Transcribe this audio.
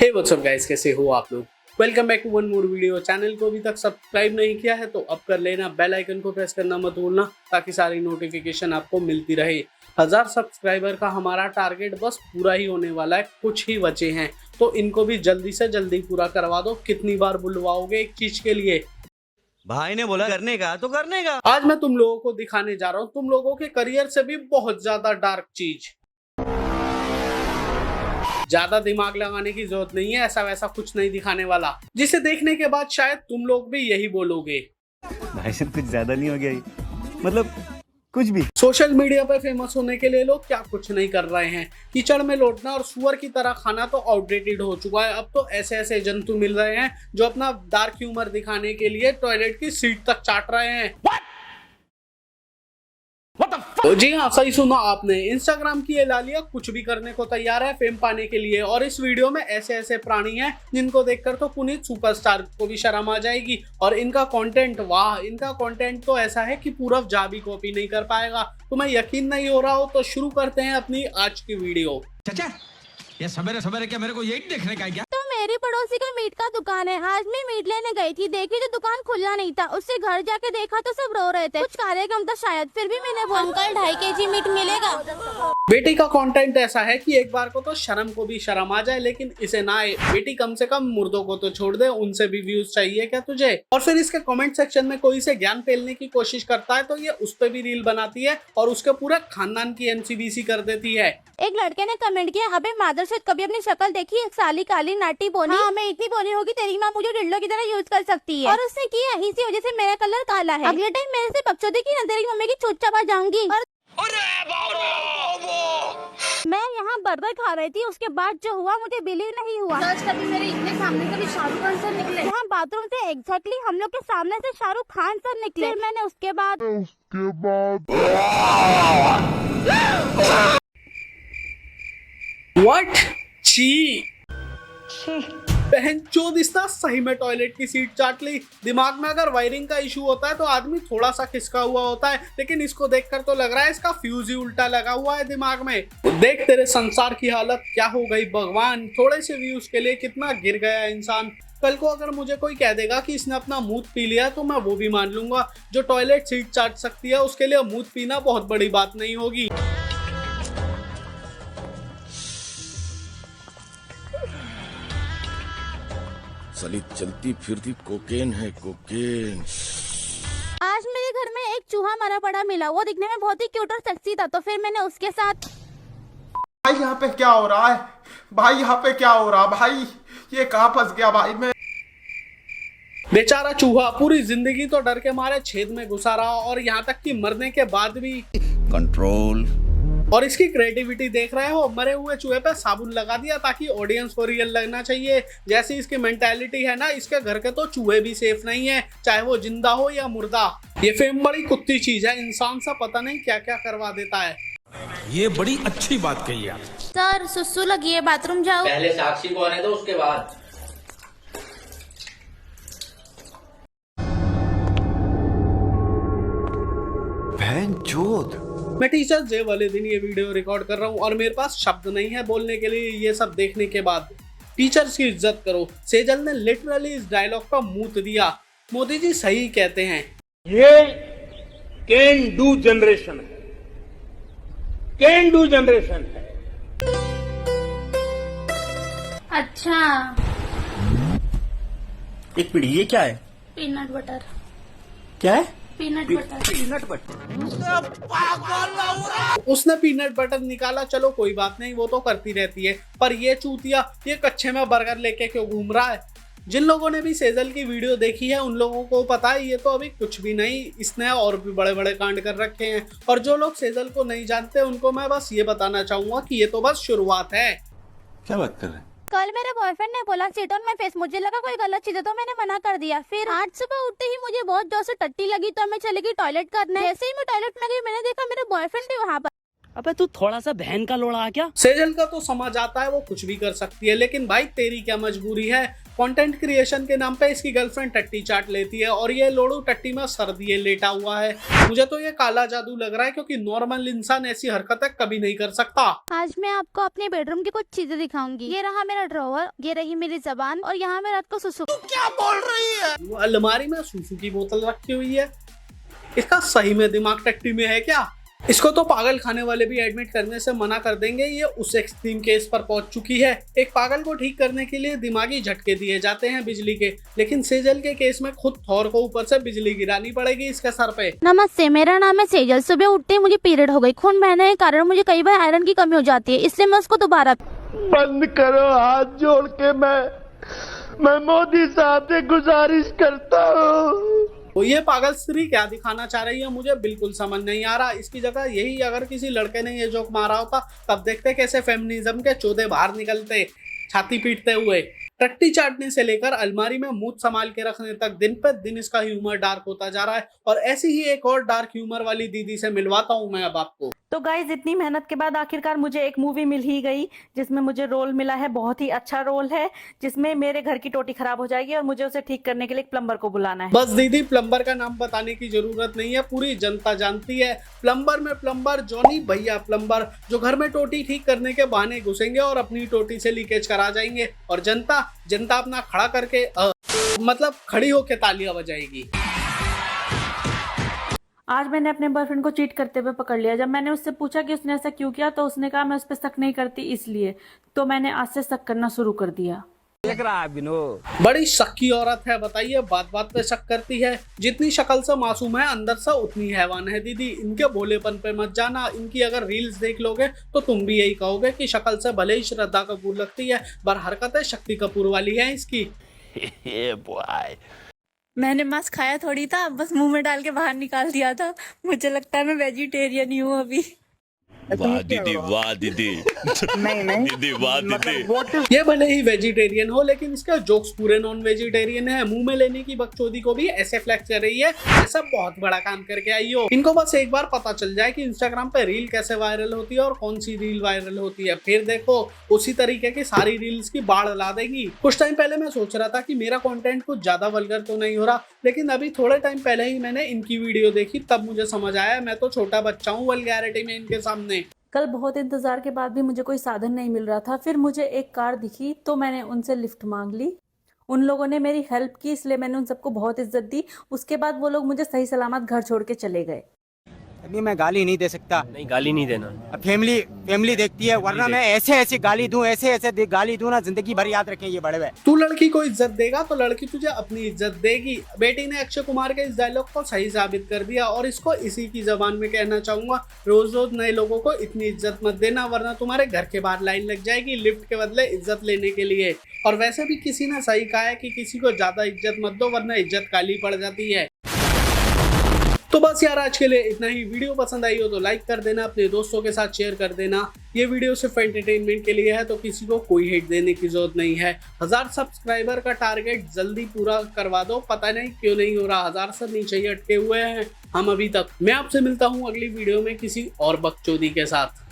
Hey what's up guys, कैसे हो आप लोग। Welcome back to one more video. Channel को अभी तक सब्सक्राइब नहीं किया है तो अब कर लेना, बेल आइकन को प्रेस करना मत भूलना ताकि सारी नोटिफिकेशन आपको मिलती रहे। 1000 सब्सक्राइबर का हमारा टारगेट बस पूरा ही होने वाला है, कुछ ही बचे हैं तो इनको भी जल्दी से जल्दी पूरा करवा दो। कितनी बार बुलवाओगे एक चीज के लिए? भाई ने बोला करने का तो करने का। आज मैं तुम लोगों को दिखाने जा रहा हूँ तुम लोगों के करियर से भी बहुत ज्यादा डार्क चीज। ज्यादा दिमाग लगाने की जरूरत नहीं है, ऐसा वैसा कुछ नहीं दिखाने वाला जिसे देखने के बाद शायद तुम लोग भी यही बोलोगे, भाई साहब कुछ ज्यादा नहीं हो गया ये? मतलब कुछ भी। सोशल मीडिया पे फेमस होने के लिए लोग क्या कुछ नहीं कर रहे हैं। कीचड़ में लौटना और सुअर की तरह खाना तो आउटडेटेड हो चुका है। अब तो ऐसे ऐसे जंतु मिल रहे हैं जो अपना डार्क ह्यूमर दिखाने के लिए टॉयलेट की सीट तक चाट रहे हैं। तो जी हाँ, सही सुना आपने। इंस्टाग्राम की ये लालिया कुछ भी करने को तैयार है फेम पाने के लिए, और इस वीडियो में ऐसे ऐसे प्राणी हैं जिनको देखकर तो पुनीत सुपरस्टार को भी शर्म आ जाएगी। और इनका कंटेंट, वाह, इनका कंटेंट तो ऐसा है कि पूरब जा भी कॉपी नहीं कर पाएगा। तुम्हें यकीन नहीं हो रहा हो तो शुरू करते हैं अपनी आज की वीडियो। चाचा, ये सवेरे सवेरे क्या मेरे को यही देखने का है क्या? तो मेरी पड़ोसी का मीट का दुकान है। आज मैं मीट लेने गई थी, देखी तो दुकान खुला नहीं था। उससे घर जाके देखा तो सब रो रहे थे, कुछ कार्यक्रम था शायद। फिर भी मैंने बोला अंकल 2.5 kg मीट मिलेगा। बेटी का कंटेंट ऐसा है कि एक बार को तो शर्म को भी शर्म आ जाए, लेकिन इसे ना आए। बेटी कम से कम मुर्दों को तो छोड़ दे, उनसे भी व्यूज चाहिए क्या तुझे? और फिर इसके कमेंट सेक्शन में कोई से ज्ञान फैलने की कोशिश करता है तो ये उस पर भी रील बनाती है और उसके पूरे खानदान की एनसीबीसी कर देती है। एक लड़के ने कमेंट किया, अबे मादर से कभी अपनी शक्ल देखी? एक साली काली नाटी बोनी। हाँ, मैं इतनी बोनी होगी तेरी माँ मुझे डिल्लो की तरह यूज कर सकती है। और उसने किया, इसी वजह से मेरा कलर काला है। अगले टाइम मेरे से बकचोदी की ना तेरी मम्मी की चोट चबा जाऊंगी। मैं यहाँ बर्गर खा रही थी, उसके बाद जो हुआ मुझे बिलीव नहीं हुआ। कभी मेरे इतने सामने कभी शाहरुख खान सर निकले। यहाँ बाथरूम से एग्जैक्टली हम लोग के सामने से शाहरुख खान सर निकले। फिर मैंने उसके बाद व्हाट? छी बहन चोद, इसना सही में टॉयलेट की सीट चाट ली। दिमाग में अगर वायरिंग का इशू होता है तो आदमी थोड़ा सा खिसका हुआ होता है, लेकिन इसको देखकर तो लग रहा है इसका फ्यूज ही उल्टा लगा हुआ है दिमाग में। देख तेरे संसार की हालत क्या हो गई भगवान। थोड़े से व्यूज के लिए कितना गिर गया इंसान। कल को अगर मुझे कोई कह देगा कि इसने अपना मूत पी लिया तो मैं वो भी मान लूंगा। जो टॉयलेट सीट चाट सकती है उसके लिए मूत पीना बहुत बड़ी बात नहीं होगी। साली चलती फिरती कोकेन है, कोकेन। आज मेरे घर में एक चूहा मरा पड़ा मिला। वो दिखने में बहुत ही क्यूट और सेक्सी था, तो फिर मैंने उसके साथ। भाई यहाँ पे क्या हो रहा है? भाई यहाँ पे क्या हो रहा? भाई ये कहाँ फंस गया भाई मैं? बेचारा चूहा पूरी जिंदगी तो डर के मारे छेद में घुसा रहा, और यहाँ तक कि मरने के बाद भी कंट्रोल। और इसकी क्रिएटिविटी देख रहे हो, मरे हुए चूहे पे साबुन लगा दिया ताकि ऑडियंस को रियल लगना चाहिए। जैसी इसकी मेंटालिटी है ना, इसके घर के तो चूहे भी सेफ नहीं है, चाहे वो जिंदा हो या मुर्दा। ये फेम बड़ी कुत्ती चीज है, इंसान सा पता नहीं क्या क्या करवा देता है। ये बड़ी अच्छी बात कही आप। सर सुसु लगी है, बाथरूम जाओ। पहले साक्षी को आने दो, उसके बाद। बहनचोद। मैं टीचर्स डे वाले दिन ये वीडियो रिकॉर्ड कर रहा हूँ और मेरे पास शब्द नहीं है बोलने के लिए ये सब देखने के बाद। टीचर्स की इज्जत करो। सेजल ने लिटरली इस डायलॉग का मूत दिया। मोदी जी सही कहते हैं। ये कैन डू जनरेशन है, कैन डू जनरेशन है। अच्छा, एक मिनट, ये क्या है? Peanut butter. क्या है? Peanut butter. Peanut butter. उसने पीनट बटर निकाला, चलो कोई बात नहीं, वो तो करती रहती है। पर ये चूतिया ये कच्चे में बर्गर लेके क्यों घूम रहा है? जिन लोगों ने भी सेजल की वीडियो देखी है उन लोगों को पता है ये तो अभी कुछ भी नहीं, इसने और भी बड़े बड़े कांड कर रखे हैं। और जो लोग सेजल को नहीं जानते उनको मैं बस ये बताना चाहूंगा कि ये तो बस शुरुआत है। क्या बात कर रहे हैं? कल मेरे बॉयफ्रेंड ने बोला सिट ऑन माय फेस। मुझे लगा कोई गलत चीज है तो मैंने मना कर दिया। फिर आज सुबह उठते ही मुझे बहुत जोर से टट्टी लगी तो मैं चली गई टॉयलेट करने। जैसे ही मैं टॉयलेट में गई मैंने देखा मेरा बॉयफ्रेंड भी वहाँ पर। अबे तू थोड़ा सा बहन का लोड़ा आ क्या? सेजल का तो समझ आता है वो कुछ भी कर सकती है, लेकिन भाई तेरी क्या मजबूरी है? कंटेंट क्रिएशन के नाम पे इसकी गर्लफ्रेंड टट्टी चाट लेती है और ये लोड़ू टट्टी में सर्दिये लेटा हुआ है। मुझे तो ये काला जादू लग रहा है, क्योंकि नॉर्मल इंसान ऐसी हरकतें कभी नहीं कर सकता। आज मैं आपको अपने बेडरूम की कुछ चीजें दिखाऊंगी। ये रहा मेरा ड्रॉवर, ये रही मेरी जबान और यहाँ मैं रात को सुसु। क्या बोल रही है? वो अलमारी में सूसू की बोतल रखी हुई है। इसका सही में दिमाग टट्टी में है क्या? इसको तो पागल खाने वाले भी एडमिट करने से मना कर देंगे। ये उस एक्सट्रीम केस पर पहुंच चुकी है। एक पागल को ठीक करने के लिए दिमागी झटके दिए जाते हैं बिजली के, लेकिन सेजल के केस में खुद थौर को ऊपर से बिजली गिरानी पड़ेगी इसके सर पे। नमस्ते, मेरा नाम है सेजल। सुबह उठते ही मुझे पीरियड हो गई। खून बहने के कारण मुझे कई बार आयरन की कमी हो जाती है, इसलिए मैं उसको दोबारा। बंद करो, हाथ जोड़ के मैं मोदी साहब से गुजारिश करता हूँ। तो ये पागल स्त्री क्या दिखाना चाह रही है, मुझे बिल्कुल समझ नहीं आ रहा। इसकी जगह यही अगर किसी लड़के ने ये जोक मारा होता, तब देखते कैसे फेमिनिज्म के चौदे बाहर निकलते छाती पीटते हुए। टट्टी चाटने से लेकर अलमारी में मुंह संभाल के रखने तक दिन पे दिन इसका ह्यूमर डार्क होता जा रहा है। और ऐसी ही एक और डार्क ह्यूमर वाली दीदी से मिलवाता हूँ मैं अब आपको। तो गाइज, इतनी मेहनत के बाद आखिरकार मुझे एक मूवी मिल ही गई जिसमें मुझे रोल मिला है। बहुत ही अच्छा रोल है, जिसमें मेरे घर की टोटी खराब हो जाएगी और मुझे उसे ठीक करने के लिए एक प्लम्बर को बुलाना है। बस दीदी, प्लम्बर का नाम बताने की जरूरत नहीं है, पूरी जनता जानती है। प्लम्बर में प्लम्बर जॉनी भैया प्लम्बर, जो घर में टोटी ठीक करने के बहाने घुसेंगे और अपनी टोटी से लीकेज करा जाएंगे। और जनता अपना खड़ा करके मतलब खड़ी होके तालियां बजाएगी। आज मैंने अपने बॉयफ्रेंड को चीट करते हुए पकड़ लिया। जब मैंने उससे पूछा कि उसने ऐसा क्यों किया, तो उसने कहा मैं उस पर शक नहीं करती इसलिए। तो मैंने आज से शक करना शुरू कर दिया। बड़ी शक की औरत है, बताइए, बात बात पे शक करती है। जितनी शक्ल से मासूम है, अंदर से उतनी हैवान है दीदी। इनके भोलेपन पे मत जाना। इनकी अगर रील्स देख लोगे तो तुम भी यही कहोगे कि शक्ल से भले ही श्रद्धा कपूर लगती है, पर हरकतें शक्ति कपूर वाली है इसकी। मैंने मांस खाया थोड़ी था, बस मुंह में डाल के बाहर निकाल दिया था। मुझे लगता है मैं वेजिटेरियन ही हूँ अभी। वाह दीदी, वाह दीदी। नहीं दीदी, वाह दीदी। ये भले ही वेजिटेरियन हो, लेकिन इसका जोक्स पूरे नॉन वेजिटेरियन है। मुंह में लेने की बकचोदी को भी ऐसे फ्लैक्स कर रही है जैसा बहुत बड़ा काम करके आई हो। इनको बस एक बार पता चल जाए कि इंस्टाग्राम पे रील कैसे वायरल होती है और कौन सी रील वायरल होती है, फिर देखो उसी तरीके की सारी रील्स की बाढ़ ला देगी। कुछ टाइम पहले मैं सोच रहा था कि मेरा कंटेंट कुछ ज्यादा वल्गर तो नहीं हो रहा, लेकिन अभी थोड़े टाइम पहले ही मैंने इनकी वीडियो देखी, तब मुझे समझ आया मैं तो छोटा बच्चा हूँ वल्गैरिटी में इनके सामने। कल बहुत इंतजार के बाद भी मुझे कोई साधन नहीं मिल रहा था। फिर मुझे एक कार दिखी तो मैंने उनसे लिफ्ट मांग ली। उन लोगों ने मेरी हेल्प की, इसलिए मैंने उन सबको बहुत इज्जत दी। उसके बाद वो लोग मुझे सही सलामत घर छोड़ के चले गए। अभी मैं गाली नहीं दे सकता। नहीं, गाली नहीं देना। अब फैमिली देखती है, वरना मैं ऐसे गाली दूं, ऐसे गाली दूं ना, जिंदगी भर याद रखें ये बड़े हुए। तू लड़की को इज्जत देगा तो लड़की तुझे अपनी इज्जत देगी। बेटी ने अक्षय कुमार के इस डायलॉग को सही साबित कर दिया, और इसको इसी की जबान में कहना चाहूंगा, रोज रोज नए लोगों को इतनी इज्जत मत देना, वरना तुम्हारे घर के बाहर लाइन लग जाएगी लिफ्ट के बदले इज्जत लेने के लिए। और वैसे भी किसी ने सही कहा है कि किसी को ज्यादा इज्जत मत दो, वरना इज्जत काली पड़ जाती है। तो बस यार, आज के लिए इतना ही। वीडियो पसंद आई हो तो लाइक कर देना, अपने दोस्तों के साथ शेयर कर देना। ये वीडियो सिर्फ एंटरटेनमेंट के लिए है, तो किसी को कोई हिट देने की जरूरत नहीं है। 1000 सब्सक्राइबर का टारगेट जल्दी पूरा करवा दो। पता नहीं क्यों नहीं हो रहा, 1000 से नीचे ही अटके हुए हैं हम अभी तक। मैं आपसे मिलता हूँ अगली वीडियो में किसी और बकचोदी के साथ।